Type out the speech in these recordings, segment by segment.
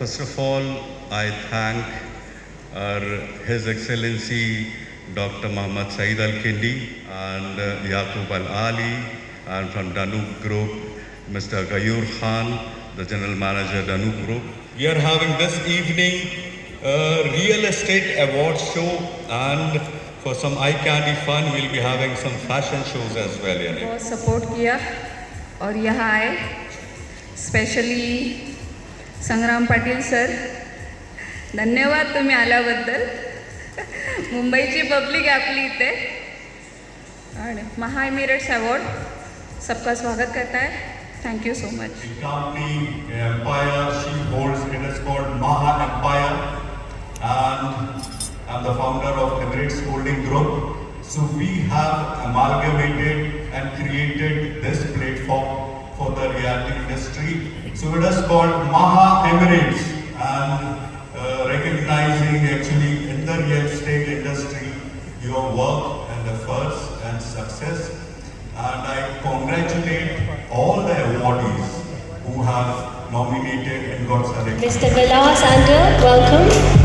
First of all, I thank His Excellency Dr. Muhammad Saeed Al-Kindi and Yaqub Al-Ali, and from Danube Group, Mr. Gayur Khan, the General Manager, Danube Group. We are having this evening a real estate award show, and for some eye candy fun, we'll be having some fashion shows as well. बहुत support किया और यहाँ आए, specially Sangram Patil sir, धन्यवाद तुम्ही आल्याबद्दल. मुंबईची public आपली इथे आणि महा एमिरेट्स अवॉर्ड सबका स्वागत करता है. Thank you so much. The company Empire, she holds, it is called Maha Empire, and I'm the founder of Emirates Holding Group. So we have amalgamated and created this platform for the realty industry. So it is called Maha Emirates, and recognizing actually in the real estate industry your work and efforts and success. And I congratulate all the awardees who have nominated and got selected. Mr. Vilas Sander, welcome.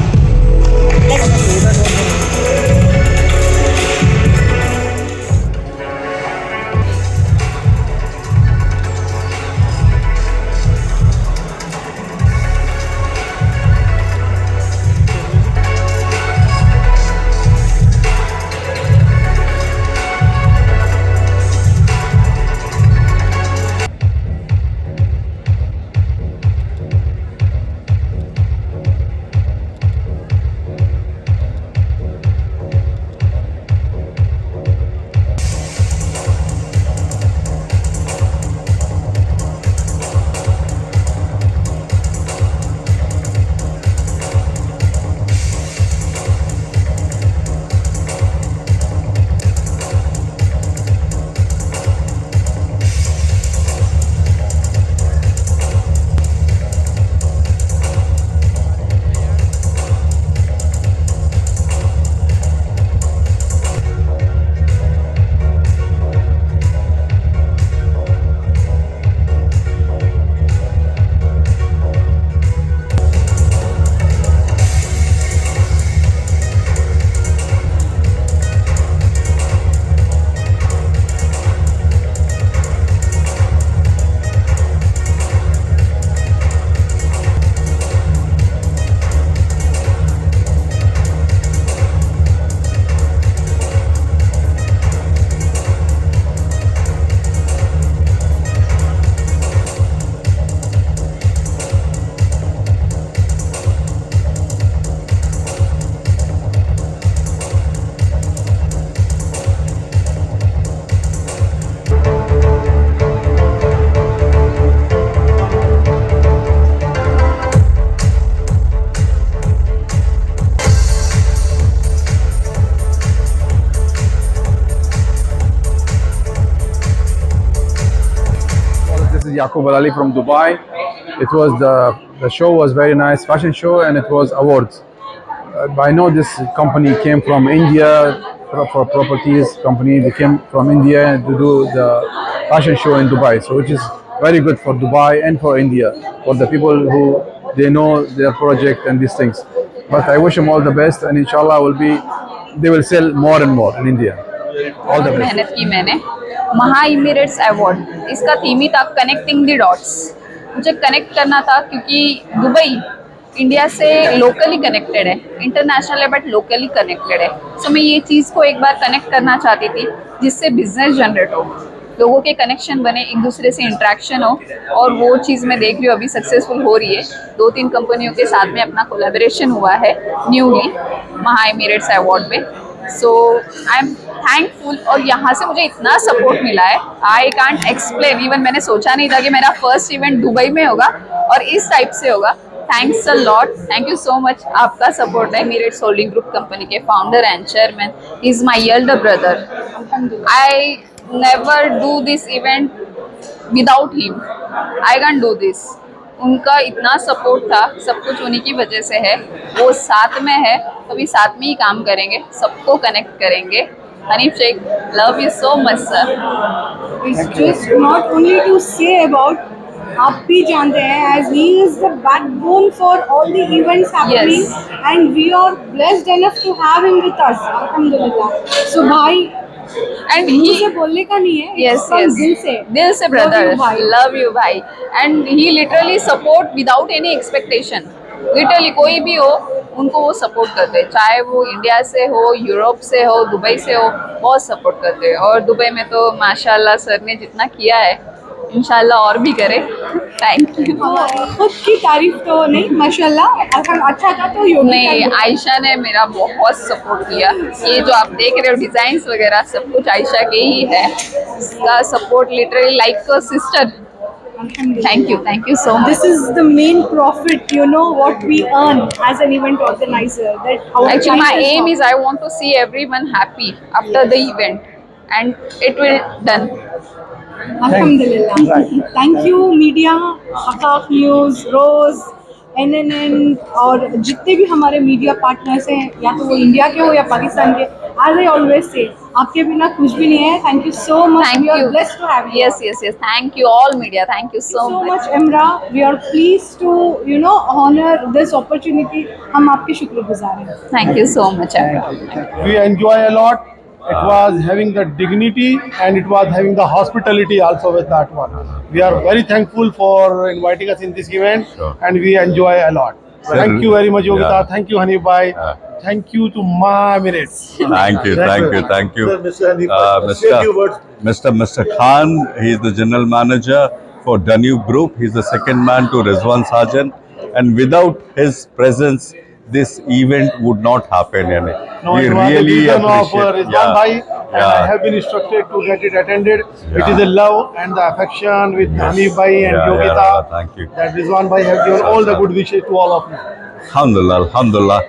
Yaqub Ali from Dubai. It was the show was very nice, fashion show, and it was awards. I know this company came from India for properties company. They came from India to do the fashion show in Dubai, so which is very good for Dubai and for India, for the people who they know their project and these things. But I wish them all the best, and inshallah they will sell more and more in India. All the best. मेहनत की मैंने महा emirates award, इसका theme ही था connecting the dots. मुझे connect करना था क्योंकि दुबई इंडिया से लोकली कनेक्टेड है, इंटरनेशनल है बट लोकली कनेक्टेड है. सो मैं ये चीज़ को एक बार कनेक्ट करना चाहती थी जिससे बिजनेस जनरेट हो, लोगों के कनेक्शन बने, एक दूसरे से इंट्रैक्शन हो, और वो चीज़ मैं देख रही हूँ अभी सक्सेसफुल हो रही है. 2-3 कंपनियों के साथ में अपना कोलैबोरेशन हुआ है न्यूली महा एमिरेट्स अवार्ड में. सो आई एम थैंकफुल, और यहाँ से मुझे इतना सपोर्ट मिला है, आई कांट एक्सप्लेन. इवन मैंने सोचा नहीं था कि मेरा फर्स्ट इवेंट दुबई में होगा और इस टाइप से होगा. Thanks a lot, thank you so much. आपका सपोर्ट है. एमिरेट्स होल्डिंग ग्रुप कंपनी के founder and chairman, he is my elder brother. I never do this event without him, I can do this. उनका इतना support था, सब कुछ उन्हीं की वजह से है. वो साथ में है, कभी साथ में ही काम करेंगे, सबको कनेक्ट करेंगे. Hanif Sheikh, love you so much, sir. It's just not only to say about आप भी जानते हैं as he is the backbone for all the events happening Yes. and we are blessed enough to have him with us. Alhamdulillah. So भाई And मुंह he, से बोलने का नहीं है, yes, it's from yes, दिल से brother, Love you, भाई. love you भाई. And he literally support without any expectation. Literally कोई भी हो उनको वो सपोर्ट करते हैं, चाहे वो इंडिया से हो, यूरोप से हो, दुबई से हो, बहुत सपोर्ट करते हैं. और दुबई में तो माशाल्लाह सर ने जितना किया है इंशाल्लाह और भी करे. Thank you. खुद की तारीफ तो नहीं, माशाल्लाह अगर अच्छा था तो योगिता नहीं, आयशा ने मेरा बहुत सपोर्ट किया. ये जो आप देख रहे हो डिजाइन्स वगैरह सब कुछ आयशा के ही है. इसका support literally like a sister. Thank you so much. This is the main profit, you know, what we earn as an event organizer. That our Actually, my client aim not- is I want to see everyone happy after the event, and it will done. Alhamdulillah. Thank you media, Akaf News, Rose, NNN और जितने भी हमारे media partners हैं, या तो वो India के हो या पाकिस्तान के, as I always say, आपके बिना कुछ भी नहीं है. Thank you so much. Thank We are you. blessed to have you. Yes. Thank you all media. Thank you so So much. much, Emra. We are pleased to, you know, honor this opportunity. हम आपके शुक्रगुजार हैं. Thank you so much, Abdul. We enjoy a lot. It was having the dignity and it was having the hospitality also with that one. We are very thankful for inviting us in this event and we enjoy a lot. Thank you very much, Yogita. Yeah. Thank you, Hanif bhai. Thank you to Maha Emirates. Thank you. Mr. Hanif, say a few words. Mr. Khan, he is the general manager for Danube Group. He is the second man to Rizwan Sajan, and without his presence, this event would not happen. Yani. No, We it was really the vision of appreciate. Rizwan bhai and I have been instructed to get it attended. It is the love and the affection with Hanif bhai and Yogita Thank you. that Rizwan bhai have given all the good wishes to all of you. Alhamdulillah.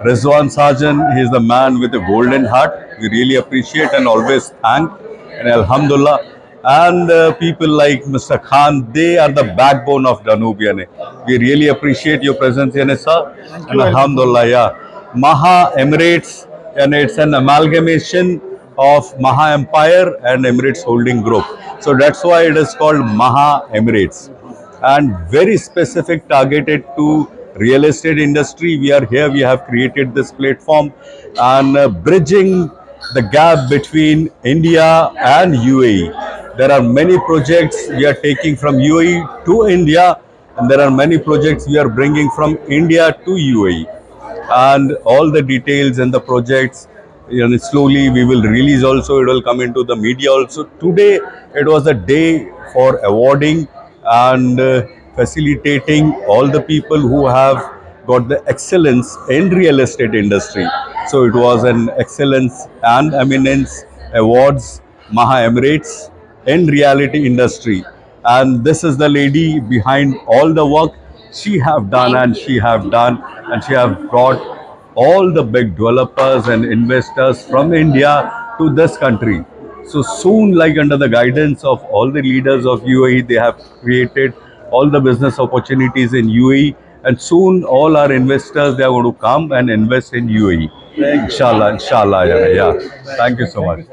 Rizwan Sajan, he is the man with a golden heart. We really appreciate and always thank. And Alhamdulillah. And people like Mr. Khan, they are the backbone of Danube. Yani. We really appreciate your presence, yani, sir. And Alhamdulillah, yeah. Maha Emirates, and it's an amalgamation of Maha Empire and Emirates Holding Group. So that's why it is called Maha Emirates. And very specific targeted to real estate industry. We are here, we have created this platform and bridging the gap between India and UAE. There are many projects we are taking from UAE to India, and there are many projects we are bringing from India to UAE. And all the details and the projects, you know, slowly we will release also. It will come into the media also. Today it was a day for awarding and facilitating all the people who have got the excellence in real estate industry. So it was an excellence and eminence awards, Maha Emirates in reality industry. And this is the lady behind all the work she have done and she have brought all the big developers and investors from India to this country. So soon, like under the guidance of all the leaders of UAE, they have created all the business opportunities in UAE, and soon all our investors, they are going to come and invest in UAE. Inshallah, yeah. Thank you so much.